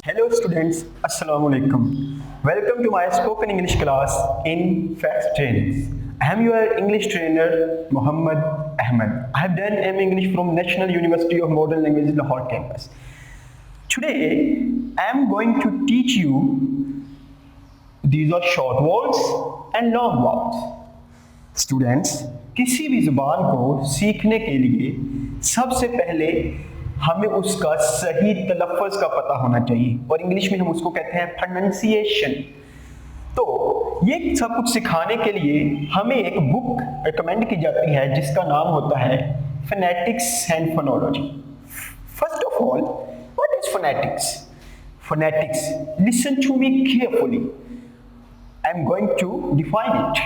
Hello students, Assalamu alaikum. Welcome to my spoken English class in Facts Trainings. I am your English trainer Muhammad Ahmed. I have done M English from National University of Modern Languages Lahore campus. Today I am going to teach you these are short words and long words. Students, किसी भी ज़ुबान को सीखने के लिए सबसे पहले हमें उसका सही तलफ़्फ़ुज़ का पता होना चाहिए और इंग्लिश में हम उसको कहते हैं प्रोनंसिएशन। तो ये सब कुछ सिखाने के लिए हमें एक बुक रिकमेंड की जाती है जिसका नाम होता है phonetics and phonology. First of all, what is phonetics? Phonetics, listen to me carefully. I am going to define it.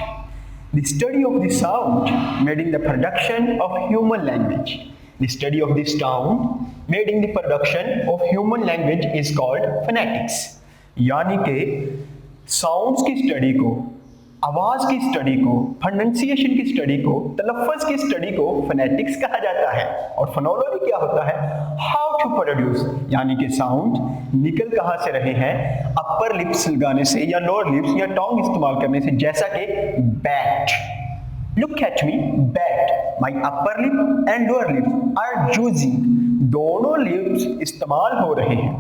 The study of the sound made in the production of human language. The study of the sound made in the production of human language is called phonetics. यानी कि sounds की study को, आवाज़ की study को, pronunciation की study को, तलफ़्फ़ुज़ की स्टडी को फोनेटिक्स कहा जाता है। और फोनोलॉजी क्या होता है? हाउ टू प्रोड्यूस, यानी कि साउंड निकल कहाँ से रहे हैं, अपर लिप्स लगाने से या लोअर लिप्स या टोंग इस्तेमाल करने से, जैसा कि bat. Look at me, bat. My upper lip and lower lip are using. दोनों लिप्स इस्तेमाल हो रहे हैं।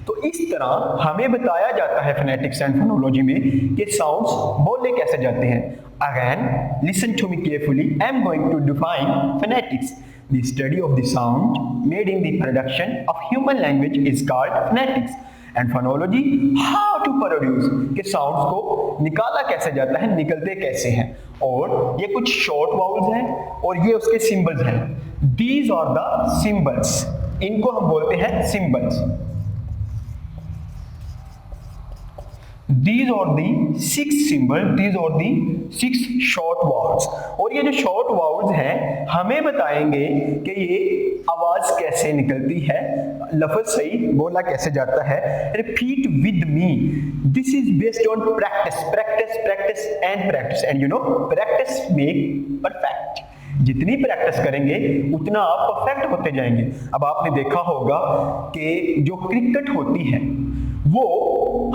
तो इस तरह हमें बताया जाता है फोनेटिक्स एंड फोनोलॉजी में कि साउंड्स बोले कैसे जाते हैं। Again, listen to me carefully. I am going to define phonetics. The study of the sound made in the production of human language is called phonetics. And phonology, how to produce, के sounds को निकाला कैसे जाता है, निकलते कैसे हैं। और ये कुछ शॉर्ट वाउल्स हैं और ये उसके सिंबल्स हैं। दीज आर द सिंबल्स, इनको हम बोलते हैं symbols. These are the 6 symbols, these are the 6 short vowels। और ये जो short vowels हैं हमें बताएंगे कि ये आवाज कैसे निकलती है, लफ्ज सही बोला कैसे जाता है। Repeat with me. This is based on practice, practice, practice and practice, and you know practice make perfect। जितनी प्रैक्टिस करेंगे उतना आप परफेक्ट होते जाएंगे। अब आपने देखा होगा कि जो क्रिकेट होती है वो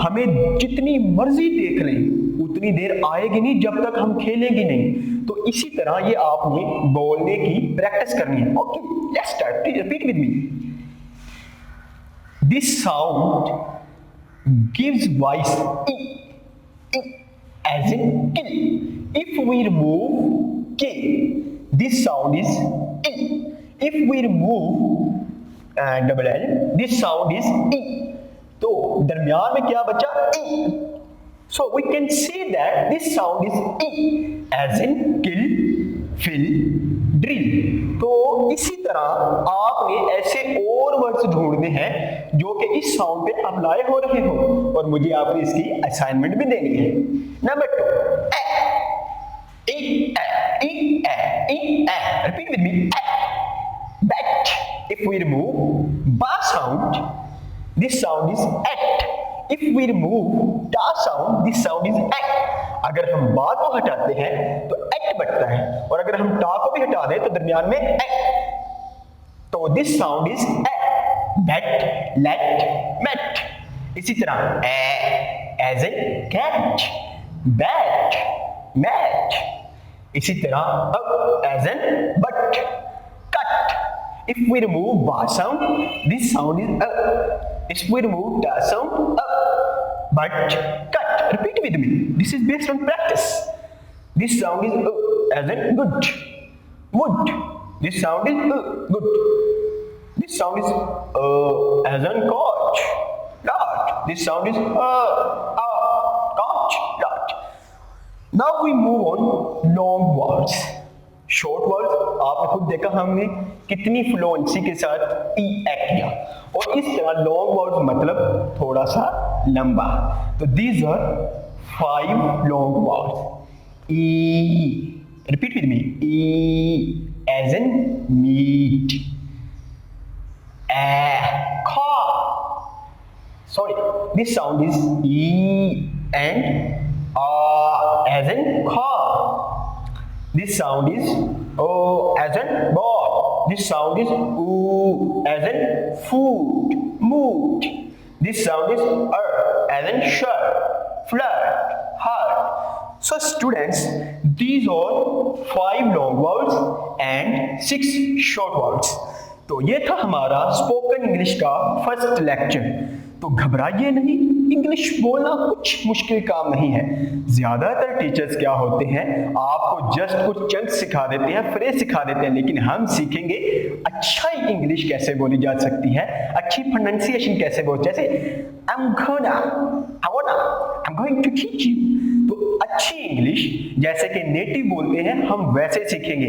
हमें जितनी मर्जी देख लें उतनी देर आएगी नहीं जब तक हम खेलेंगे नहीं। तो इसी तरह ये आपने बोलने की प्रैक्टिस करनी है। Okay, let's start. Repeat with me. This sound gives voice as in kill. If we remove K, this sound is ee. If we remove double L, this sound is ee. तो दरमियान में क्या बचा? Ee. So we can say that this sound is ee as in kill, fill, drill. तो इसी तरह आपने ऐसे और वर्ड्स ढूंढने हैं जो कि इस साउंड पे अप्लाई हो रहे हो और मुझे आपने इसकी असाइनमेंट भी देनी है। Number 2, repeat with me. Bat. If we remove ba sound, this sound is at. If we remove ta sound, this sound is at. अगर हम बा को हटाते हैं तो at बचता है और अगर हम टा को भी हटा दें तो दरमियान में at। तो this sound is at, that, let, met। इसी तरह as in cat, bat, mat। इसी तरह as in but, cut। If we remove ba sound, this sound is if we remove da sound, but cut। Repeat with me. This is based on practice. This sound is as in good, wood। This sound is good। This sound is as in couch, lot। This sound is couch, lot। Now we move on long words। Short words आपने खुद देखा हमने कितनी fluency के साथ ई act किया। और इस तरह लॉन्ग वर्ड्स मतलब थोड़ा सा लंबा। तो these are 5 long words. Ee, repeat with me. Ee as in meat, खा। Sorry, this sound is ee and as in खा। This sound is O as in ball. This sound is oo as in food, mood. This sound is as in shirt, flat, heart. So students, these are 5 long vowels and 6 short vowels. तो ये था हमारा spoken English का first lecture. तो घबराइए नहीं, English बोलना कुछ मुश्किल काम नहीं है। ज्यादातर टीचर्स क्या होते हैं, आपको जस्ट कुछ चंक सिखा देते हैं, फ्रेज सिखा देते हैं, लेकिन हम सीखेंगे अच्छा इंग्लिश कैसे बोली जा सकती है, अच्छी प्रोनाउंसिएशन कैसे बोल, जैसे I'm going to teach you। तो अच्छी इंग्लिश जैसे कि नेटिव बोलते हैं हम वैसे सीखेंगे।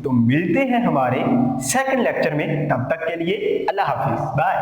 तो मिलते हैं हमारे सेकंड लेक्चर में, तब तक के लिए अल्लाह हाफिज, बाय।